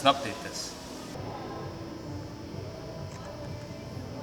and update this.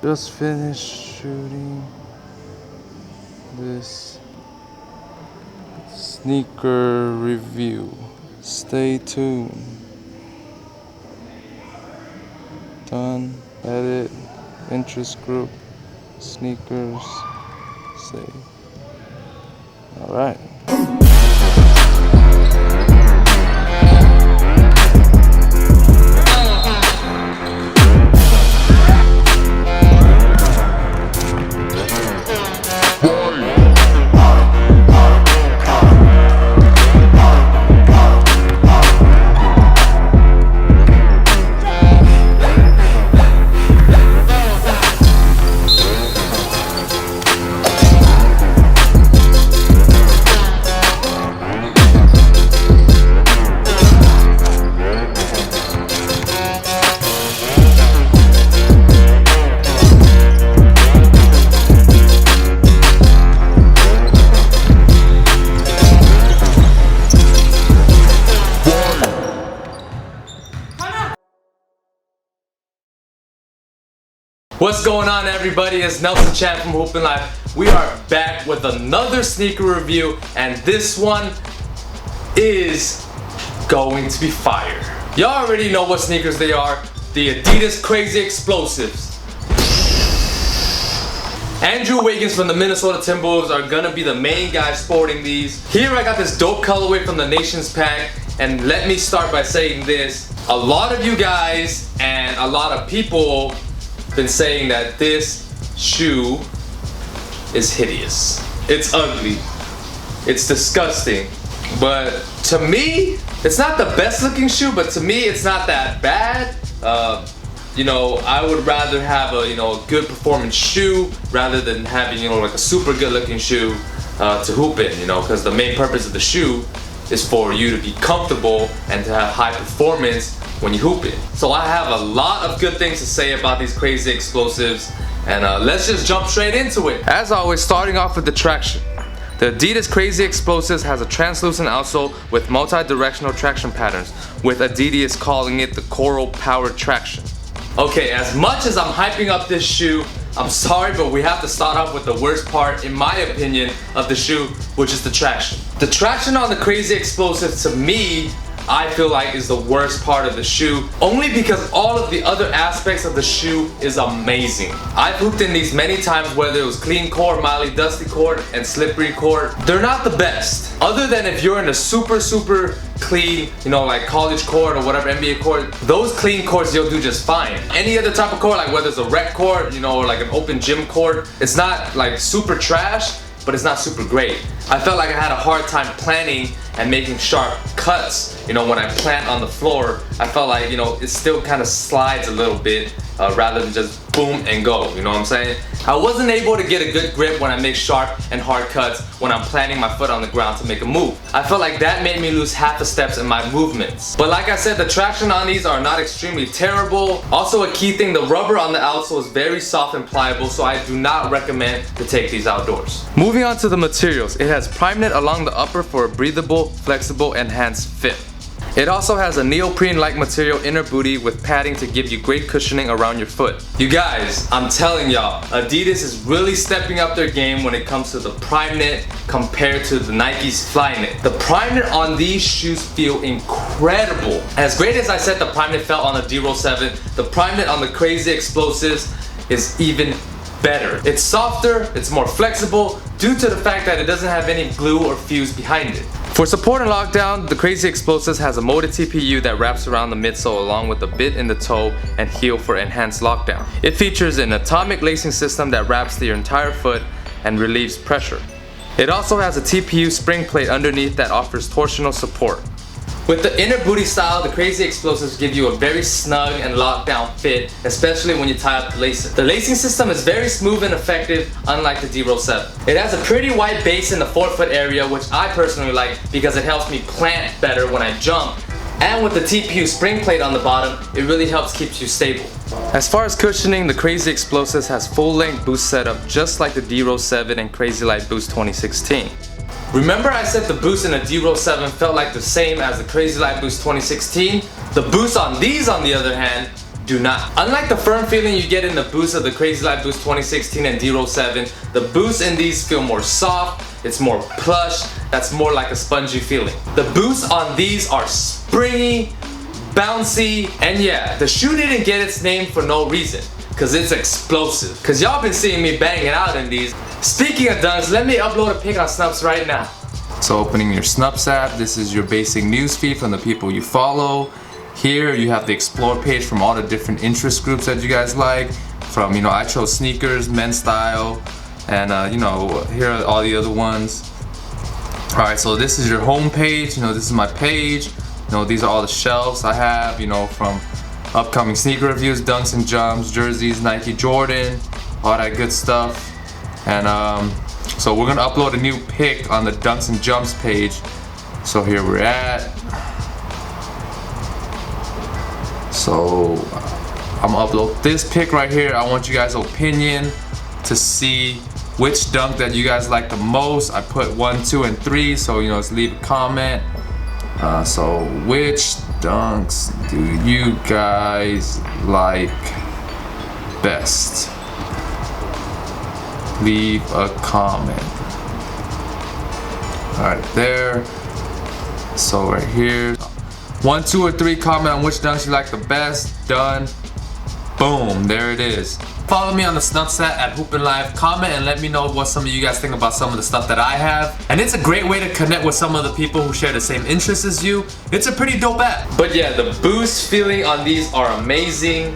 Just finished shooting this sneaker review. Stay tuned. Done. Edit. Interest group. Sneakers. Save. Alright. What's going on, everybody? It's Nelson Chan from Hoopin' Life. We are back with another sneaker review, and this one is going to be fire. Y'all already know what sneakers they are. The Adidas Crazy Explosives. Andrew Wiggins from the Minnesota Timberwolves are gonna be the main guy sporting these. Here I got this dope colorway from the Nations Pack, and let me start by saying this. A lot of you guys and a lot of people been saying that this shoe is hideous. It's ugly. It's disgusting. But to me, it's not the best looking shoe, but to me, it's not that bad. You know, I would rather have a, a good performance shoe rather than having, like a super good looking shoe to hoop in, because the main purpose of the shoe is for you to be comfortable and to have high performance when you hoop it. So I have a lot of good things to say about these Crazy Explosives, and let's just jump straight into it. As always, starting off with the traction. The Adidas Crazy Explosives has a translucent outsole with multi-directional traction patterns, with Adidas calling it the Coral Powered Traction. Okay, as much as I'm hyping up this shoe, I'm sorry, but we have to start off with the worst part, in my opinion, of the shoe, which is the traction. The traction on the Crazy Explosive, to me, I feel like is the worst part of the shoe, only because all of the other aspects of the shoe is amazing. I've hooped in these many times, whether it was clean court, mildly dusty court, and slippery court. They're not the best. Other than if you're in a super clean, like college court or whatever, NBA court, those clean courts you'll do just fine. Any other type of court, like whether it's a rec court, or like an open gym court, it's not like super trash, but it's not super great. I felt like I had a hard time planning and making sharp cuts. When I plant on the floor, I felt like, it still kind of slides a little bit rather than just boom and go, you know what I'm saying? I wasn't able to get a good grip when I make sharp and hard cuts when I'm planting my foot on the ground to make a move. I felt like that made me lose half the steps in my movements. But like I said, the traction on these are not extremely terrible. Also, a key thing, the rubber on the outsole is very soft and pliable, so I do not recommend to take these outdoors. Moving on to the materials, it has prime knit along the upper for a breathable, flexible, enhanced fit. It also has a neoprene-like material inner booty with padding to give you great cushioning around your foot. You guys, I'm telling y'all, Adidas is really stepping up their game when it comes to the prime knit compared to the Nike's Fly Knit. The prime knit on these shoes feel incredible. As great as I said the prime knit felt on the D-Roll 7, the prime knit on the Crazy Explosives is even better. It's softer, it's more flexible due to the fact that it doesn't have any glue or fuse behind it. For support and lockdown, the Crazy Explosives has a molded TPU that wraps around the midsole along with a bit in the toe and heel for enhanced lockdown. It features an atomic lacing system that wraps your entire foot and relieves pressure. It also has a TPU spring plate underneath that offers torsional support. With the inner booty style, the Crazy Explosives give you a very snug and locked down fit, especially when you tie up the lacing. The lacing system is very smooth and effective, unlike the D-Roll 7. It has a pretty wide base in the forefoot area, which I personally like because it helps me plant better when I jump. And with the TPU spring plate on the bottom, it really helps keep you stable. As far as cushioning, the Crazy Explosives has full-length boost setup just like the D-Roll 7 and Crazy Light Boost 2016. Remember I said the boost in the D-Roll 7 felt like the same as the Crazy Light Boost 2016? The boosts on these, on the other hand, do not. Unlike the firm feeling you get in the boost of the Crazy Light Boost 2016 and D-Roll 7, the boosts in these feel more soft, it's more plush, that's more like a spongy feeling. The boosts on these are springy, bouncy, and yeah, the shoe didn't get its name for no reason, cause it's explosive. Cause y'all been seeing me banging out in these. Speaking of dunks, let me upload a pic on Snupps right now. So opening your Snupps app, this is your basic news feed from the people you follow. Here you have the explore page from all the different interest groups that you guys like. From, you know, I chose sneakers, men's style, and you know, here are all the other ones. Alright, so this is your home page. You know, this is my page. You know, these are all the shelves I have, you know, from upcoming sneaker reviews, dunks and jumps, jerseys, Nike, Jordan, all that good stuff. And so we're gonna upload a new pic on the dunks and jumps page. So here we're at. So I'm gonna upload this pic right here. I want you guys' opinion to see which dunk that you guys like the most. I put 1, 2, and 3, so you know, just leave a comment. So which dunks do you guys like best? Leave a comment. Alright, there. So right here, 1, 2, or 3, comment on which dunks you like the best. Done. Boom, there it is. Follow me on the Snupps App at Hoopin' Live. Comment and let me know what some of you guys think about some of the stuff that I have. And it's a great way to connect with some of the people who share the same interests as you. It's a pretty dope app. But yeah, the boost feeling on these are amazing.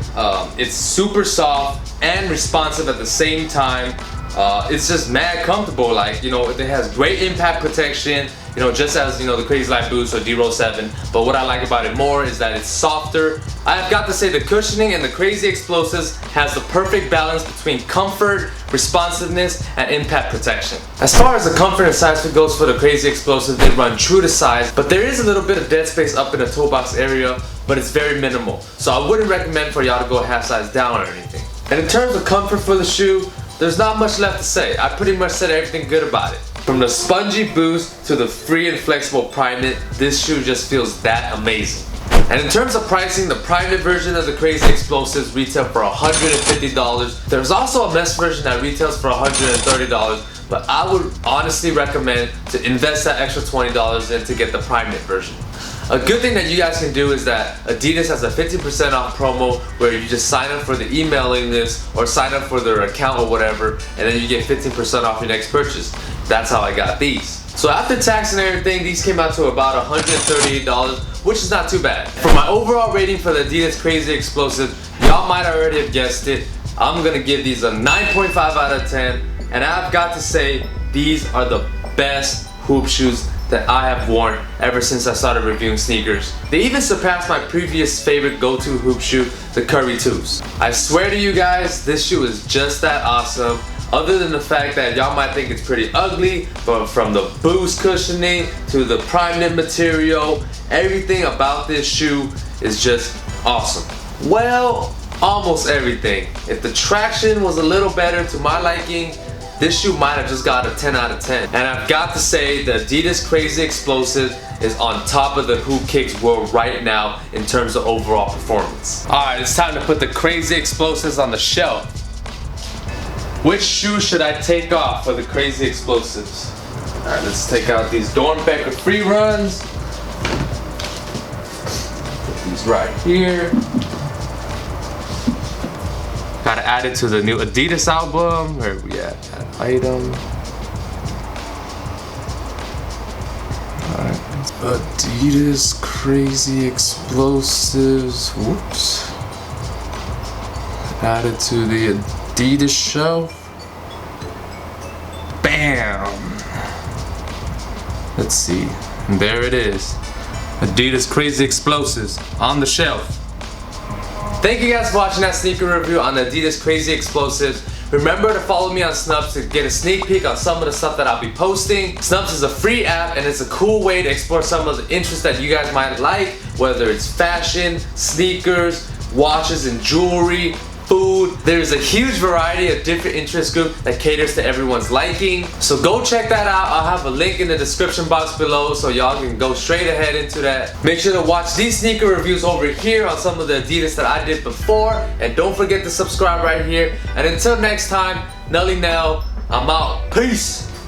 It's super soft and responsive at the same time. It's just mad comfortable. Like, you know, it has great impact protection, you know, just as, you know, the Crazy Light Boost or D-Roll 7. But what I like about it more is that it's softer. I've got to say the cushioning and the Crazy Explosives has the perfect balance between comfort, responsiveness, and impact protection. As far as the comfort and size fit goes for the Crazy Explosives, they run true to size, but there is a little bit of dead space up in the toe box area, but it's very minimal. So I wouldn't recommend for y'all to go half size down or anything. And in terms of comfort for the shoe, there's not much left to say. I pretty much said everything good about it. From the spongy boost to the free and flexible prime knit, this shoe just feels that amazing. And in terms of pricing, the prime knit version of the Crazy Explosives retail for $150. There's also a mesh version that retails for $130, but I would honestly recommend to invest that extra $20 in to get the prime knit version. A good thing that you guys can do is that Adidas has a 50% off promo where you just sign up for the emailing list or sign up for their account or whatever, and then you get 15% off your next purchase. That's how I got these. So after tax and everything, these came out to about $138, which is not too bad. For my overall rating for the Adidas Crazy Explosive, y'all might already have guessed it, I'm gonna give these a 9.5 out of 10, and I've got to say, these are the best hoop shoes that I have worn ever since I started reviewing sneakers. They even surpassed my previous favorite go-to hoop shoe, the Curry 2s. I swear to you guys, this shoe is just that awesome. Other than the fact that y'all might think it's pretty ugly, but from the boost cushioning to the prime knit material, everything about this shoe is just awesome. Well, almost everything. If the traction was a little better to my liking, this shoe might have just got a 10 out of 10. And I've got to say, the Adidas Crazy Explosive is on top of the Hoop Kicks world right now in terms of overall performance. Alright, it's time to put the Crazy Explosives on the shelf. Which shoe should I take off for the Crazy Explosives? Alright, let's take out these Dornbecker free runs. Put these right here. Gotta add it to the new Adidas album. Where we at? That item. Alright. Adidas Crazy Explosives. Whoops. Add it to the Adidas shelf. Bam! Let's see. And there it is. Adidas Crazy Explosives on the shelf. Thank you guys for watching that sneaker review on the Adidas Crazy Explosives. Remember to follow me on Snupps to get a sneak peek on some of the stuff that I'll be posting. Snupps is a free app and it's a cool way to explore some of the interests that you guys might like, whether it's fashion, sneakers, watches and jewelry, food. There's a huge variety of different interest groups that caters to everyone's liking. So go check that out. I'll have a link in the description box below so y'all can go straight ahead into that. Make sure to watch these sneaker reviews over here on some of the Adidas that I did before. And don't forget to subscribe right here. And until next time, Nelly Nell, I'm out. Peace.